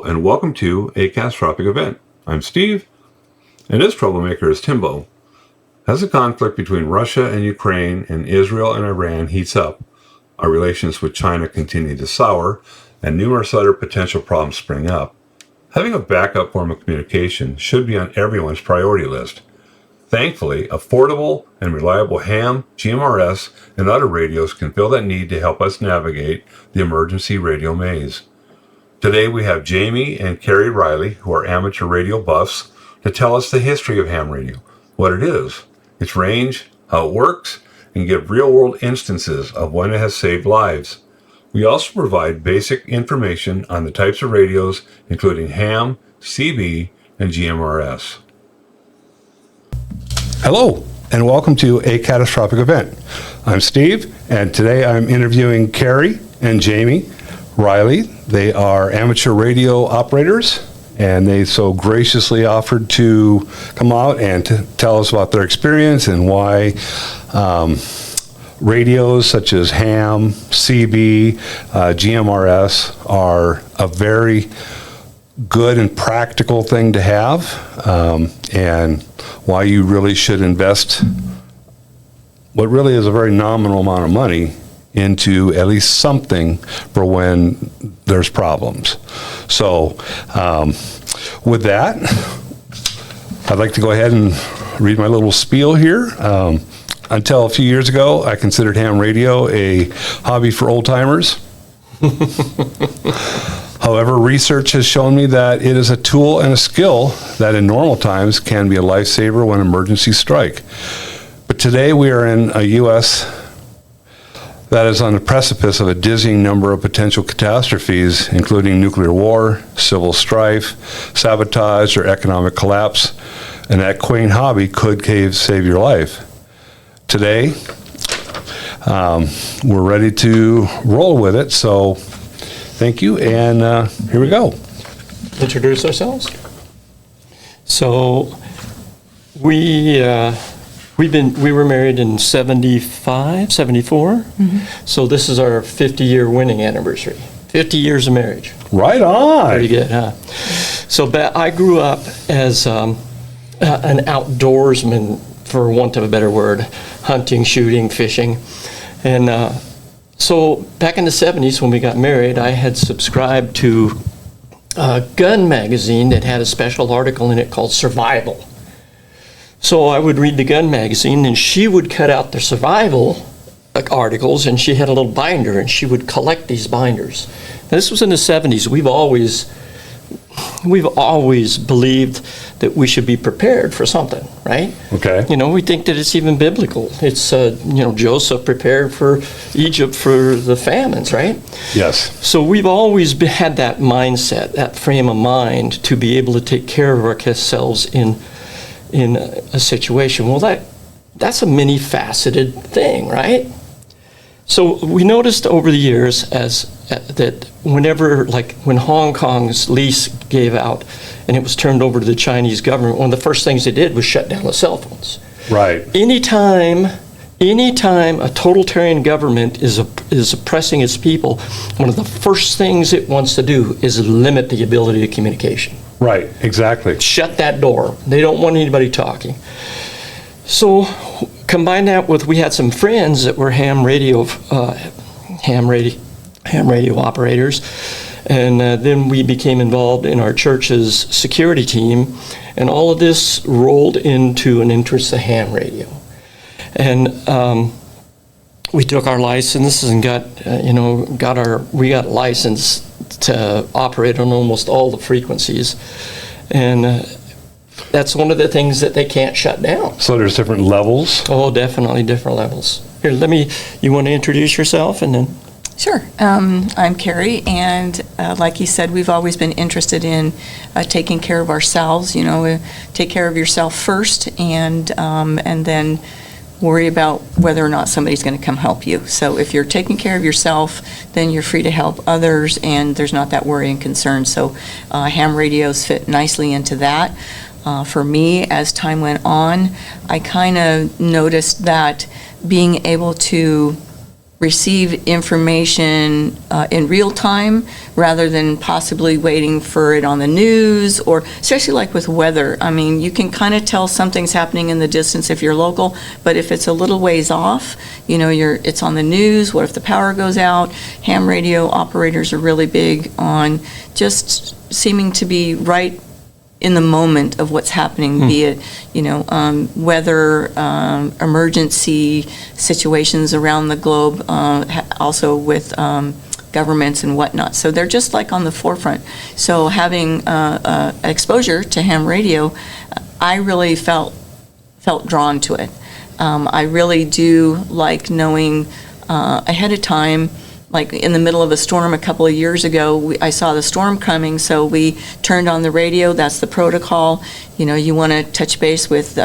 and welcome to a catastrophic event. I'm Steve, and this troublemaker is Timbo. As the conflict between Russia and Ukraine and Israel and Iran heats up, our relations with China continue to sour, and numerous other potential problems spring up, having a backup form of communication should be on everyone's priority list. Thankfully, affordable and reliable ham, GMRS, and other radios can fill that need to help us navigate the emergency radio maze. Today we have Jamie and Kari Riley, who are amateur radio buffs, to tell us the history of ham radio, what it is, its range, how it works, and give real-world instances of when it has saved lives. We also provide basic information on the types of radios, including ham, CB, and GMRS. Hello, and welcome to A Catastrophic Event. I'm Steve, and today I'm interviewing Kari and Jamie Riley. They are amateur radio operators, and they so graciously offered to come out and to tell us about their experience and why radios such as ham, CB, GMRS are a very good and practical thing to have, and why you really should invest what really is a very nominal amount of money into at least something for when there's problems. So with that, I'd like to go ahead and read my little spiel here. Until a few years ago, I considered ham radio a hobby for old-timers. However, research has shown me that it is a tool and a skill that in normal times can be a lifesaver when emergencies strike. But today we are in a U.S. that is on the precipice of a dizzying number of potential catastrophes, including nuclear war, civil strife, sabotage, or economic collapse, and that quaint hobby could save your life. Today, we're ready to roll with it, so thank you, and here we go. Introduce ourselves. So we were married in 75, 74. Mm-hmm. So this is our 50-year winning anniversary. 50 years of marriage. Right on. Pretty good, huh? So I grew up as an outdoorsman, for want of a better word, hunting, shooting, fishing. And so back in the 70s when we got married, I had subscribed to a gun magazine that had a special article in it called Survival. So I would read the gun magazine, and she would cut out the survival articles, and she had a little binder, and she would collect these binders. Now, this was in the 70s. We've always believed that we should be prepared for something, right? Okay. You know, we think that it's even biblical. It's, Joseph prepared for Egypt for the famines, right? Yes. So we've always had that mindset, that frame of mind to be able to take care of ourselves in a situation. Well, that's a many-faceted thing, right? So we noticed over the years that whenever, like when Hong Kong's lease gave out and it was turned over to the Chinese government, one of the first things they did was shut down the cell phones. Right. Anytime a totalitarian government is oppressing its people, one of the first things it wants to do is limit the ability of communication. Right, exactly. Shut that door. They don't want anybody talking. So combine that with, we had some friends that were ham radio operators, and then we became involved in our church's security team, and all of this rolled into an interest in ham radio. And we took our license and we got licensed to operate on almost all the frequencies, and that's one of the things that they can't shut down. So there's different levels? Oh, definitely different levels. Here, you want to introduce yourself and then? Sure. I'm Kari, and like you said, we've always been interested in taking care of ourselves. Take care of yourself first, and then worry about whether or not somebody's going to come help you. So if you're taking care of yourself, then you're free to help others, and there's not that worry and concern. So ham radios fit nicely into that. For me, as time went on, I kind of noticed that being able to receive information in real time rather than possibly waiting for it on the news, or especially like with weather. I mean, you can kind of tell something's happening in the distance if you're local, but if it's a little ways off, it's on the news. What if the power goes out? Ham radio operators are really big on just seeming to be right in the moment of what's happening, be it, weather, emergency situations around the globe, also with governments and whatnot. So they're just like on the forefront. So having exposure to ham radio, I really felt drawn to it. I really do like knowing ahead of time. Like in the middle of a storm a couple of years ago, I saw the storm coming, so we turned on the radio. That's the protocol. You want to touch base with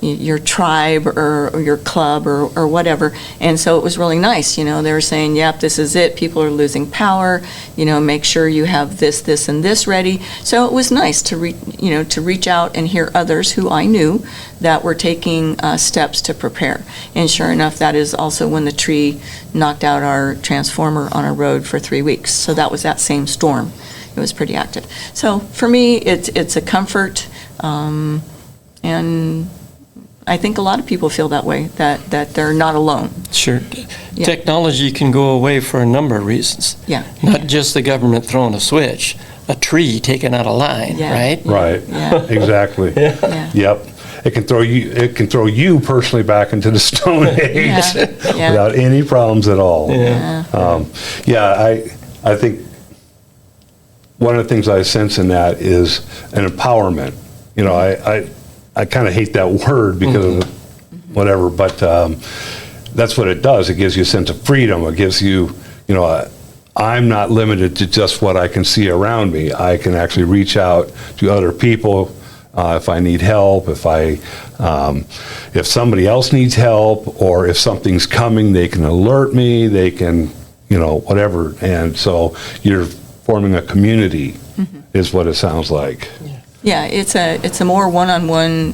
your tribe or your club or whatever. And so it was really nice. They were saying, yep, this is it. People are losing power. Make sure you have this, and this ready. So it was nice to reach out and hear others who I knew that were taking steps to prepare. And sure enough, that is also when the tree knocked out our transformer on our road for 3 weeks. So that was that same storm. It was pretty active. So for me, it's a comfort, and I think a lot of people feel that way, that they're not alone. Sure. Yeah. Technology can go away for a number of reasons. Yeah. Not just the government throwing a switch, a tree taking out a line, Yeah. right? Right. Yeah. Exactly. Yeah. Yep. It can throw you personally back into the Stone Age Yeah. without any problems at all. Yeah. I think one of the things I sense in that is an empowerment. I kind of hate that word because of whatever, but that's what it does. It gives you a sense of freedom. It gives you, I'm not limited to just what I can see around me. I can actually reach out to other people if I need help, if somebody else needs help, or if something's coming, they can alert me, they can, whatever. And so you're forming a community is what it sounds like. Yeah, it's a more one-on-one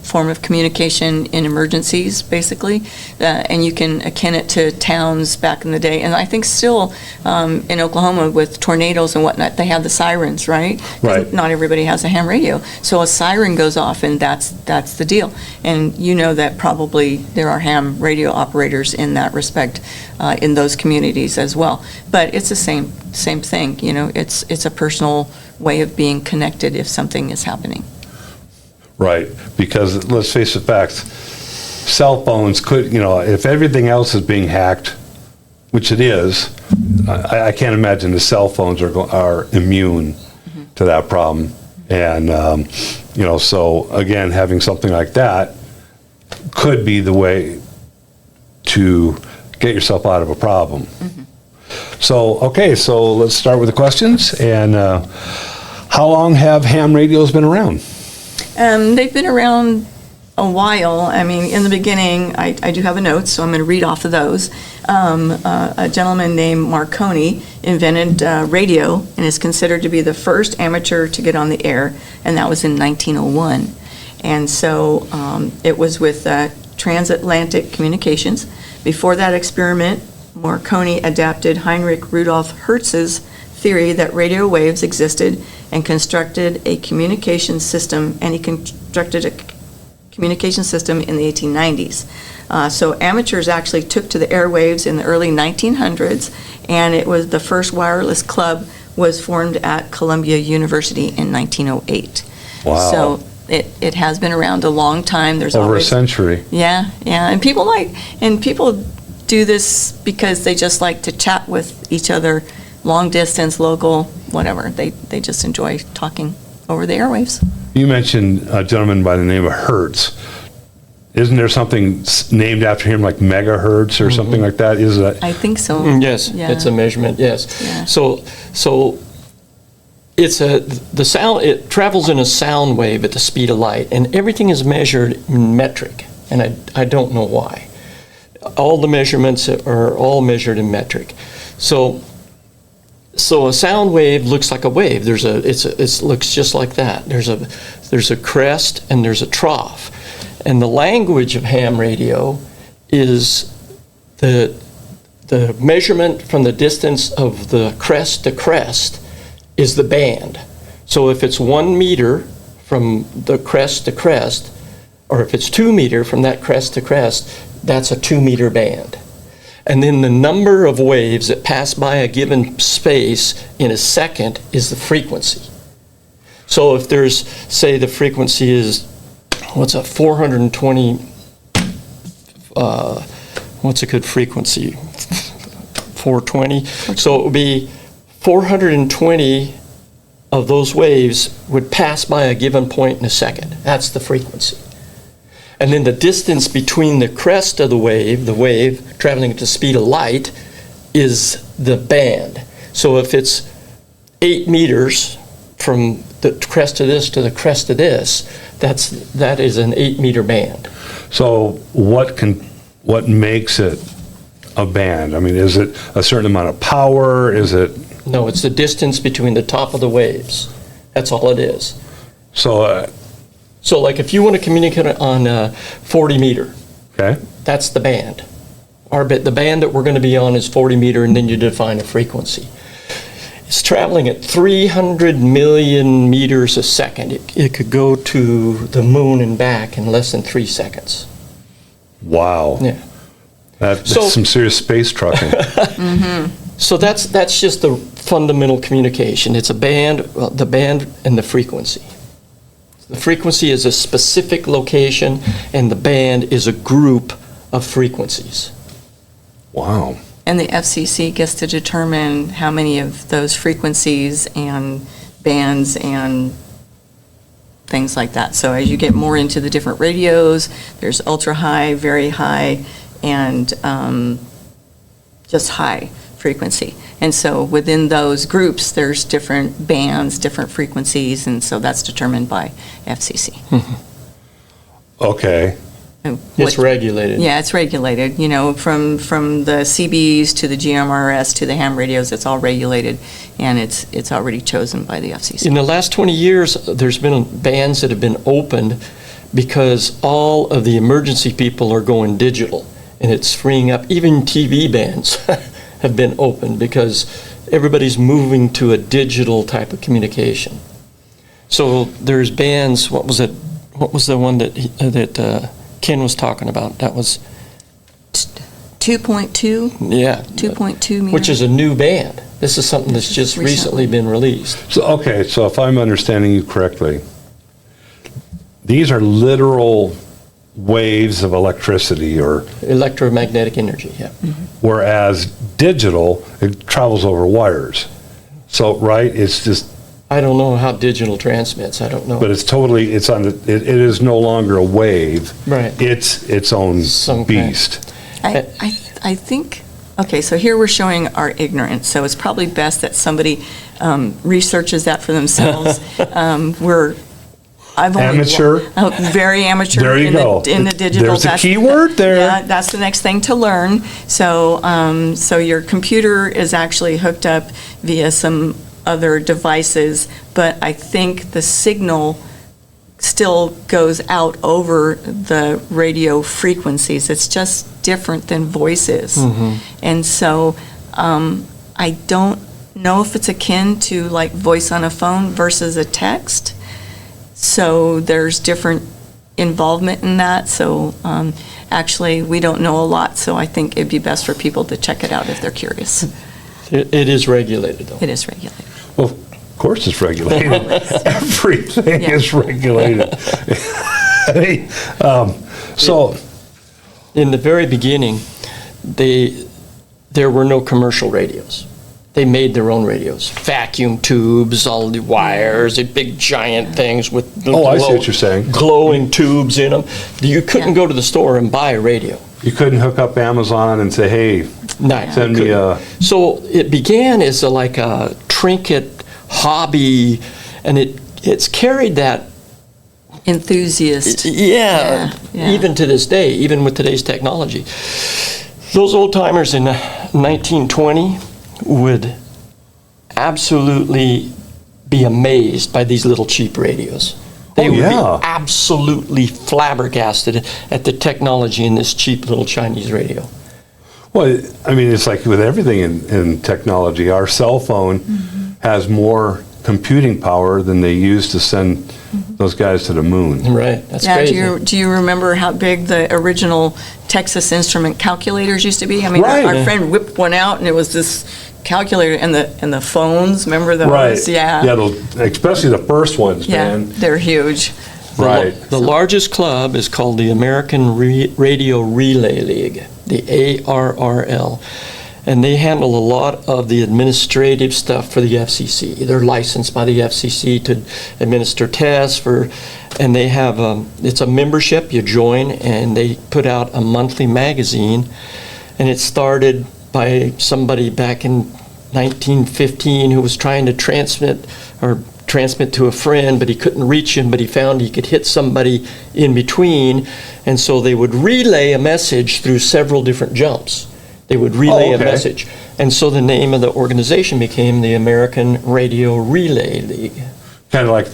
form of communication in emergencies, basically, and you can akin it to towns back in the day. And I think still in Oklahoma with tornadoes and whatnot, they have the sirens, right? 'Cause Right. not everybody has a ham radio, so a siren goes off, and that's the deal. And that probably there are ham radio operators in that respect in those communities as well. But it's the same thing. It's a personal way of being connected if something is happening. Right, because let's face the facts, cell phones could, if everything else is being hacked, which it is, I can't imagine the cell phones are immune to that problem. And, so again, having something like that could be the way to get yourself out of a problem. So let's start with the questions. And how long have ham radios been around? They've been around a while. I mean, in the beginning, I do have a note, so I'm going to read off of those. A gentleman named Marconi invented radio and is considered to be the first amateur to get on the air, and that was in 1901. And so it was with transatlantic communications. Before that experiment, Marconi adapted Heinrich Rudolf Hertz's theory that radio waves existed and constructed a communication system, and he constructed a communication system in the 1890s. So amateurs actually took to the airwaves in the early 1900s, and it was the first wireless club was formed at Columbia University in 1908. Wow. So it has been around a long time. There's Over always, a century. Yeah, and people do this because they just like to chat with each other, long distance, local, whatever. They just enjoy talking over the airwaves. You mentioned a gentleman by the name of Hertz. Isn't there something named after him, like megahertz or something like that? Is that? I think so. Yes, Yeah. it's a measurement. Yes. Yeah. So it's the sound. It travels in a sound wave at the speed of light, and everything is measured in metric. And I don't know why. All the measurements are all measured in metric. So a sound wave looks like a wave. It looks just like that. There's a crest and there's a trough. And the language of ham radio is the the measurement from the distance of the crest to crest is the band. So if it's 1 meter from the crest to crest, or if it's 2 meter from that crest to crest, that's a 2 meter band. And then the number of waves that pass by a given space in a second is the frequency. So if there's, say the frequency is, 420, what's a good frequency? 420. So it would be 420 of those waves would pass by a given point in a second. That's the frequency. And then the distance between the crest of the wave traveling at the speed of light, is the band. So if it's 8 meters from the crest of this to the crest of this, that is an 8 meter band. So what makes it a band? I mean, is it a certain amount of power? Is it? No, it's the distance between the top of the waves. That's all it is. So like if you want to communicate on 40 meter, okay, that's the band. The band that we're going to be on is 40 meter, and then you define a frequency. It's traveling at 300 million meters a second. It could go to the moon and back in less than 3 seconds. Wow. Yeah. That's some serious space trucking. So that's just the fundamental communication. It's a band, the band and the frequency. The frequency is a specific location, and the band is a group of frequencies. Wow. And the FCC gets to determine how many of those frequencies and bands and things like that. So as you get more into the different radios, there's ultra high, very high, and just high frequency. And so within those groups, there's different bands, different frequencies, and so that's determined by FCC. Okay. It's regulated. Yeah, it's regulated. You know, from the CBs to the GMRS to the ham radios, it's all regulated, and it's already chosen by the FCC. In the last 20 years, there's been bands that have been opened because all of the emergency people are going digital, and it's freeing up. Even TV bands have been opened because everybody's moving to a digital type of communication. So there's bands. What was it? What was the one that Ken was talking about? That was 2.2. Yeah, 2.2 meters. which is a new band. This is something that's just recently been released. So okay, so if I'm understanding you correctly, these are literal waves of electricity, or Electromagnetic energy, yeah. whereas digital, it travels over wires. So right, it's just, I don't know how digital transmits. I don't know. but it's totally, it's on the, it is no longer a wave. Right. It's its own Some kind. beast. I think, okay, so here we're showing our ignorance, so it's probably best that somebody researches that for themselves. I've only Amateur? Very amateur. There you go. In the digital. There's a key word there. Yeah, that's the next thing to learn. So, so your computer is actually hooked up via some other devices, but I think the signal still goes out over the radio frequencies. It's just different than voice is. And so I don't know if it's akin to like voice on a phone versus a text. So there's different involvement in that. So actually, we don't know a lot, so I think it'd be best for people to check it out if they're curious. It is regulated, though. It is regulated. Well, of course it's regulated. Everything Yeah. is regulated. So, In the very beginning, there were no commercial radios. They made their own radios. Vacuum tubes, all the wires, the big giant things with the I see what you're saying. glowing tubes in them. You couldn't go to the store and buy a radio. you couldn't hook up Amazon and say, hey, No, send me a... So it began as like a trinket hobby, and it's carried that. Enthusiast. Yeah, Yeah. even to this day, even with today's technology. Those old timers in 1920 would absolutely be amazed by these little cheap radios. They would yeah. be absolutely flabbergasted at the technology in this cheap little Chinese radio. Well, I mean, it's like with everything in technology. Our cell phone has more computing power than they used to send those guys to the moon. Right, that's Yeah, crazy. do you remember how big the original Texas Instrument calculators used to be? I mean, Right. our friend whipped one out, and it was this calculator, and the phones, remember those? Right. Yeah. Yeah, especially the first ones, Yeah, man. they're huge. Right. The largest club is called the American Radio Relay League, the ARRL. And they handle a lot of the administrative stuff for the FCC. They're licensed by the FCC to administer tests and they have, it's a membership, you join, and they put out a monthly magazine. And it started by somebody back in 1915 who was trying to transmit to a friend, but he couldn't reach him, but he found he could hit somebody in between. And so they would relay a message through several different jumps. They would relay a message. And so the name of the organization became the American Radio Relay League. Kind of like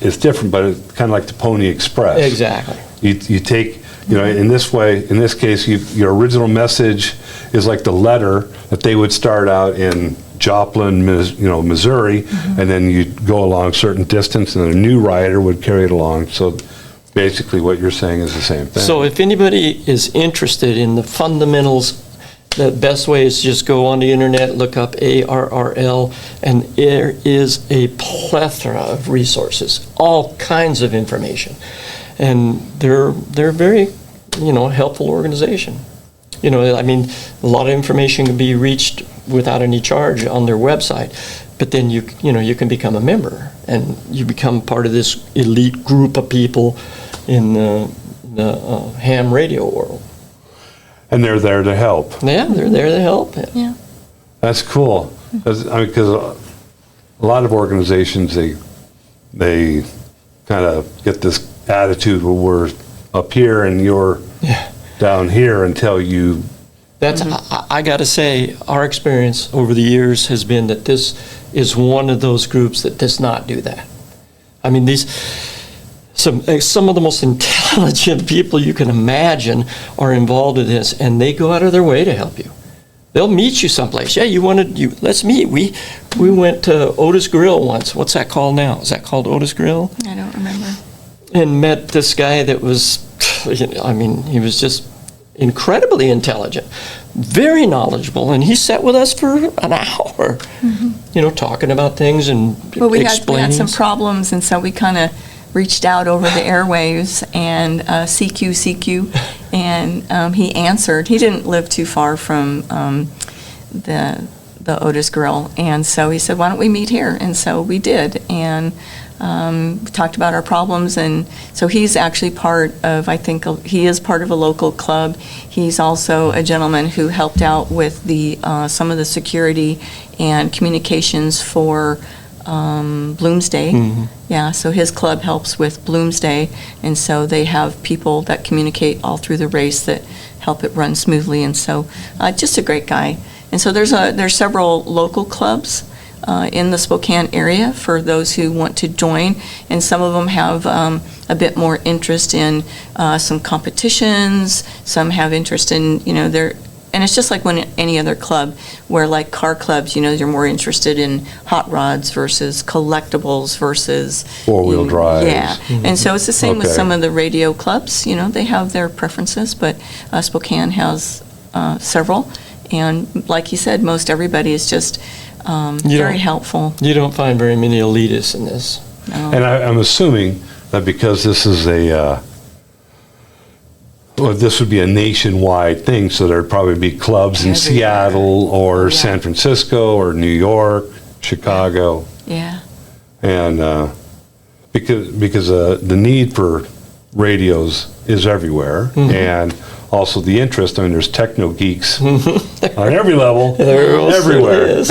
it's different, but it's kind of like the Pony Express. Exactly. You take, in this case, your original message is like the letter that they would start out in Joplin, Missouri, and then you'd go along a certain distance, and a new rider would carry it along. So basically what you're saying is the same thing. So if anybody is interested in the fundamentals, the best way is just go on the internet, look up ARRL, and there is a plethora of resources, all kinds of information. And they're very, helpful organization. I mean, a lot of information can be reached without any charge on their website, but then you can become a member and you become part of this elite group of people in the ham radio world. And they're there to help. Yeah, they're there to help. Yeah. That's cool. Because a lot of organizations, they kind of get this attitude where we're up here and you're down here until you. That's I got to say, our experience over the years has been that this is one of those groups that does not do that. I mean, some of the most intelligent people you can imagine are involved in this, and they go out of their way to help you. They'll meet you someplace. Yeah, let's meet. We went to Otis Grill once. What's that called now? Is that called Otis Grill? I don't remember. And met this guy that was, he was just incredibly intelligent, very knowledgeable, and he sat with us for an hour, talking about things and Well, explaining. we had some problems, and so we kind of reached out over the airwaves and CQ, and he answered. He didn't live too far from the Otis Grill, and so he said, "Why don't we meet here?" And so we did, and we talked about our problems. And so he's actually he is part of a local club. He's also a gentleman who helped out with some of the security and communications for Bloomsday. Yeah, so his club helps with Bloomsday, and so they have people that communicate all through the race that help it run smoothly. And so just a great guy. And so there's several local clubs in the Spokane area for those who want to join, and some of them have a bit more interest in some competitions. Some have interest in and it's just like any other club, where like car clubs, you're more interested in hot rods versus collectibles versus four-wheel drives. Yeah, and so it's the same with Okay. some of the radio clubs. They have their preferences, but Spokane has several, and like you said, most everybody is just very helpful. You don't find very many elitists in this. No. And I'm assuming that because this is this would be a nationwide thing, so there'd probably be clubs in Everywhere. Seattle or Yeah. San Francisco or New York, Chicago, Yeah. and because the need for radios is everywhere, and also the interest. I mean, there's techno geeks on every level, everywhere.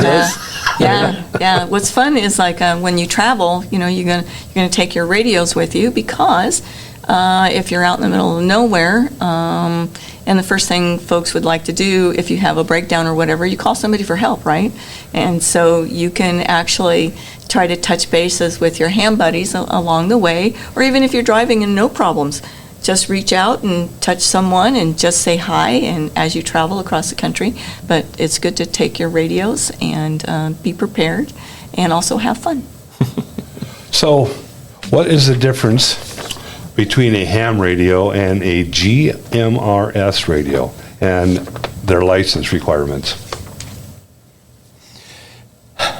Yeah. What's fun is like when you travel, you're gonna take your radios with you, because if you're out in the middle of nowhere, and the first thing folks would like to do if you have a breakdown or whatever, you call somebody for help, right? And so you can actually try to touch bases with your ham buddies along the way, or even if you're driving and no problems, just reach out and touch someone and just say hi, and as you travel across the country. But it's good to take your radios and be prepared and also have fun. So, what is the difference between a ham radio and a GMRS radio and their license requirements?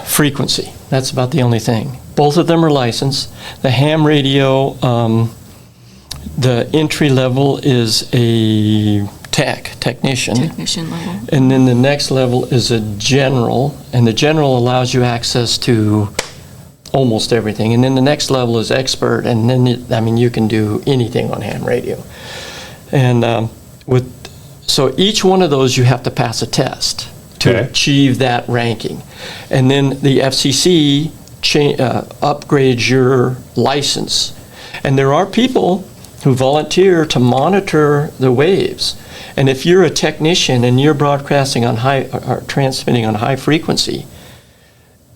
Frequency. That's about the only thing. Both of them are licensed. The ham radio, the entry level is a technician. Technician level. And then the next level is a general, and the general allows you access to almost everything. And then the next level is expert, and then you can do anything on ham radio. And so each one of those you have to pass a test to achieve that ranking. And then the FCC upgrades your license. And there are people who volunteer to monitor the waves. And if you're a technician and you're broadcasting on or transmitting on high frequency,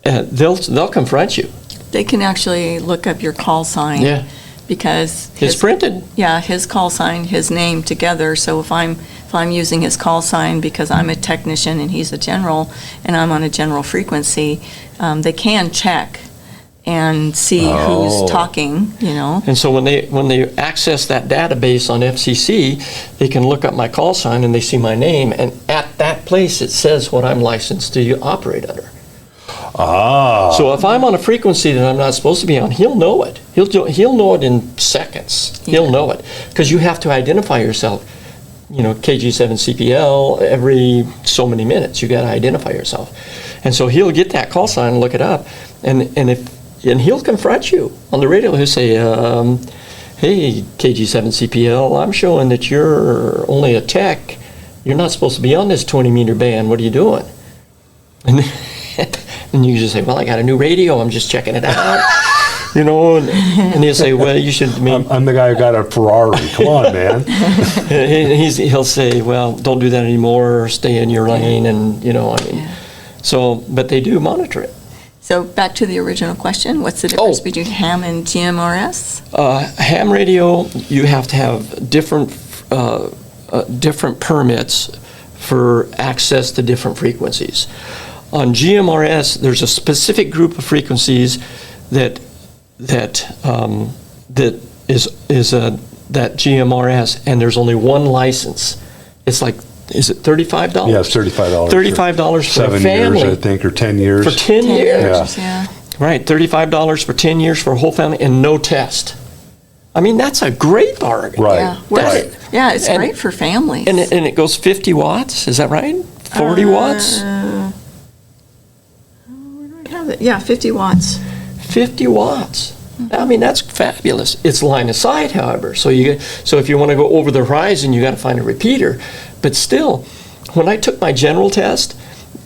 they'll confront you. They can actually look up your call sign. Yeah. Because it's printed. Yeah, his call sign, his name together. So if I'm using his call sign because I'm a technician and he's a general and I'm on a general frequency, they can check and see who's talking, And so when they access that database on FCC, they can look up my call sign and they see my name, and at that place it says what I'm licensed to operate under. So if I'm on a frequency that I'm not supposed to be on, he'll know it. He'll know it in seconds. Yeah. He'll know it because you have to identify yourself. KG7 CPL every so many minutes. You got to identify yourself, and so he'll get that call sign and look it up, and he'll confront you on the radio. He'll say, "Hey, KG7 CPL, I'm showing that you're only a tech. You're not supposed to be on this 20-meter band. What are you doing?" And you just say, "Well, I got a new radio. I'm just checking it out." And he'll say, "Well, you should." I'm the guy who got a Ferrari. Come on, man. He'll say, "Well, don't do that anymore. Stay in your lane." And So, but they do monitor it. So back to the original question: what's the difference between ham and GMRS? Ham radio, you have to have different permits for access to different frequencies. On GMRS, there's a specific group of frequencies that GMRS, and there's only one license. It's like, is it $35? Yeah, it's $35. $35 for a family. 7 years, I think, or 10 years. For 10 years. Yeah. Right, $35 for 10 years for a whole family and no test. I mean, that's a great bargain. Right. Yeah, it's great for families. And it goes 50 watts, is that right? 40 watts? Where do I have it? Yeah, 50 watts. 50 watts. I mean, that's fabulous. It's line of sight, however. So if you want to go over the horizon, you got to find a repeater. But still, when I took my general test,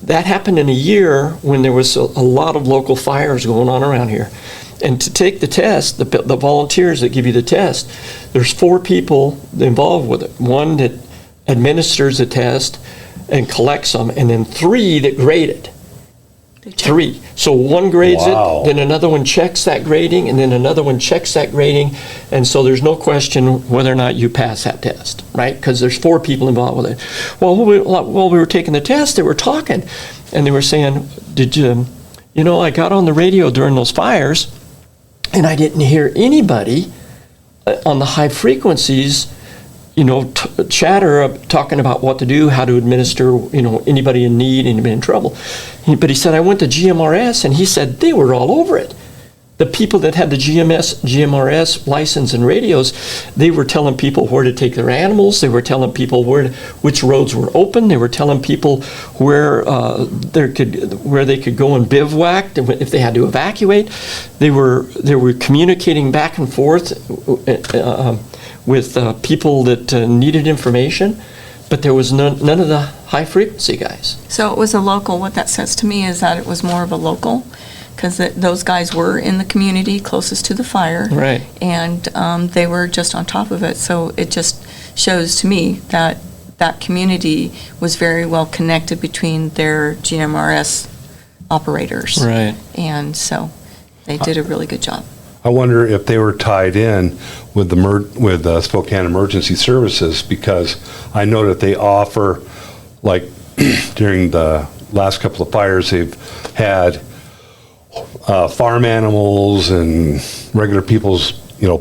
that happened in a year when there was a lot of local fires going on around here. And to take the test, the volunteers that give you the test, there's 4 people involved with it. One that administers the test and collects them, and then 3 that grade it. 3. So one grades it, then another one checks that grading, and then another one checks that grading, and so there's no question whether or not you pass that test, right? Because there's 4 people involved with it. Well, while we were taking the test, they were talking, and they were saying, I got on the radio during those fires, and I didn't hear anybody on the high frequencies chatter talking about what to do, how to administer, anybody in need, anybody in trouble. But he said, I went to GMRS, and he said they were all over it. The people that had the GMRS license and radios, they were telling people where to take their animals. They were telling people which roads were open. They were telling people where they could go and bivouac if they had to evacuate. They were communicating back and forth with people that needed information, but there was none of the high frequency guys. So it was a local. What that says to me is that it was more of a local, because those guys were in the community closest to the fire, right? And they were just on top of it. So it just shows to me that that community was very well connected between their GMRS operators, right? And so they did a really good job. I wonder if they were tied in with Spokane Emergency Services, because I know that they offer, like during the last couple of fires, they've had farm animals and regular people's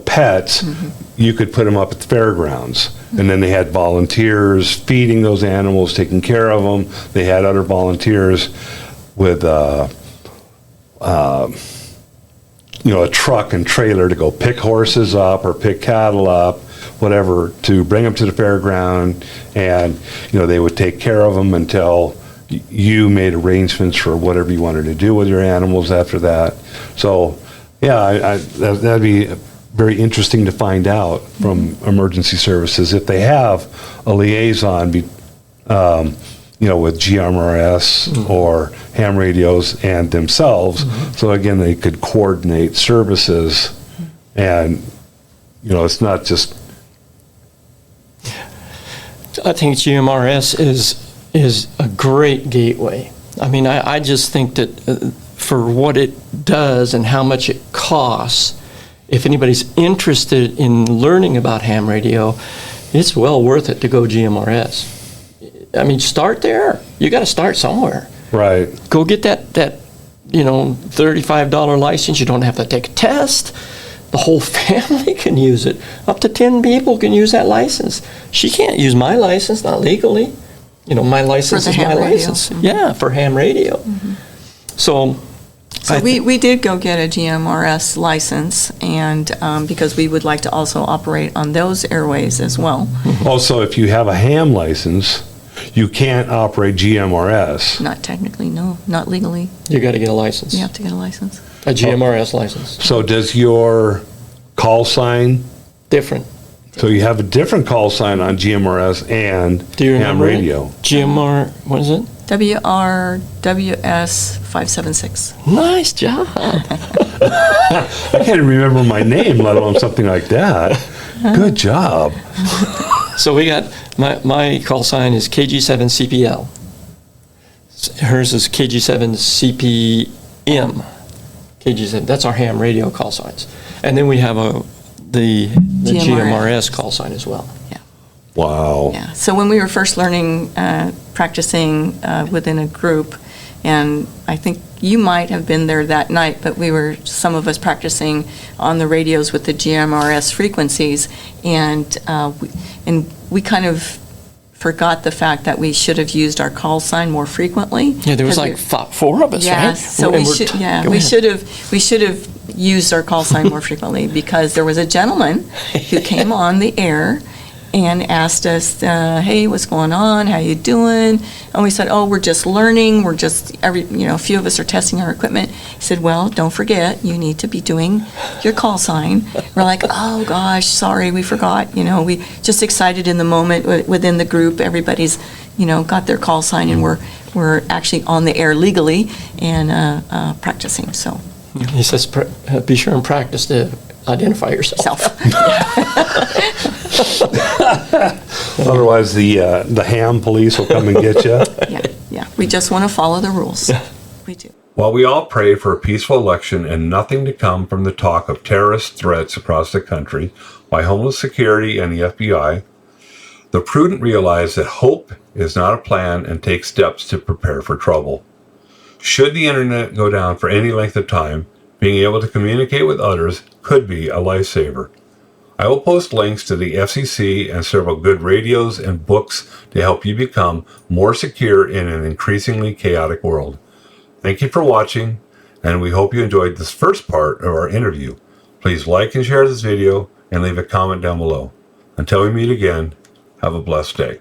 pets. You could put them up at the fairgrounds, and then they had volunteers feeding those animals, taking care of them. They had other volunteers with a truck and trailer to go pick horses up or pick cattle up, whatever, to bring them to the fairground, and they would take care of them until you made arrangements for whatever you wanted to do with your animals after that. So, yeah, that'd be very interesting to find out from emergency services if they have a liaison, with GMRS or ham radios and themselves. So again, they could coordinate services, and it's not just. I think GMRS is a great gateway. I mean, I just think that for what it does and how much it costs, if anybody's interested in learning about ham radio, it's well worth it to go GMRS. I mean, start there. You got to start somewhere. Right. Go get that $35 license. You don't have to take a test. The whole family can use it. Up to 10 people can use that license. She can't use my license, not legally. My license is my license. Yeah, for ham radio. So we did go get a GMRS license, and because we would like to also operate on those airways as well. Also, if you have a ham license, you can't operate GMRS. Not technically, no, not legally. You got to get a license. You have to get a license. A GMRS license. So does your call sign different? So you have a different call sign on GMRS and Do you ham remember radio. GMR, what is it? WRWS 576. Nice job. I can't remember my name, let alone something like that. Good job. So we got, my call sign is KG7CPL. Hers is KG7CPM. KG7, that's our ham radio call signs. And then we have the GMRS call sign as well. Yeah. Wow. Yeah. So when we were first learning, practicing within a group, and I think you might have been there that night, but some of us practicing on the radios with the GMRS frequencies, and we kind of forgot the fact that we should have used our call sign more frequently. Yeah, there was like 4 of us, yeah, right? So we should have used our call sign more frequently, because there was a gentleman who came on the air and asked us, hey, what's going on? How you doing? And we said, oh, we're just learning. We're just, a few of us are testing our equipment. He said, well, don't forget, you need to be doing your call sign. We're like, oh, gosh, sorry, we forgot. We just excited in the moment within the group. Everybody's, got their call sign, and we're actually on the air legally and practicing, so. He says, be sure and practice to identify yourself. Otherwise, the ham police will come and get you. Yeah. We just want to follow the rules. We do. While we all pray for a peaceful election and nothing to come from the talk of terrorist threats across the country by Homeland Security and the FBI, the prudent realize that hope is not a plan and take steps to prepare for trouble. Should the internet go down for any length of time, being able to communicate with others could be a lifesaver. I will post links to the FCC and several good radios and books to help you become more secure in an increasingly chaotic world. Thank you for watching, and we hope you enjoyed this first part of our interview. Please like and share this video and leave a comment down below. Until we meet again, have a blessed day.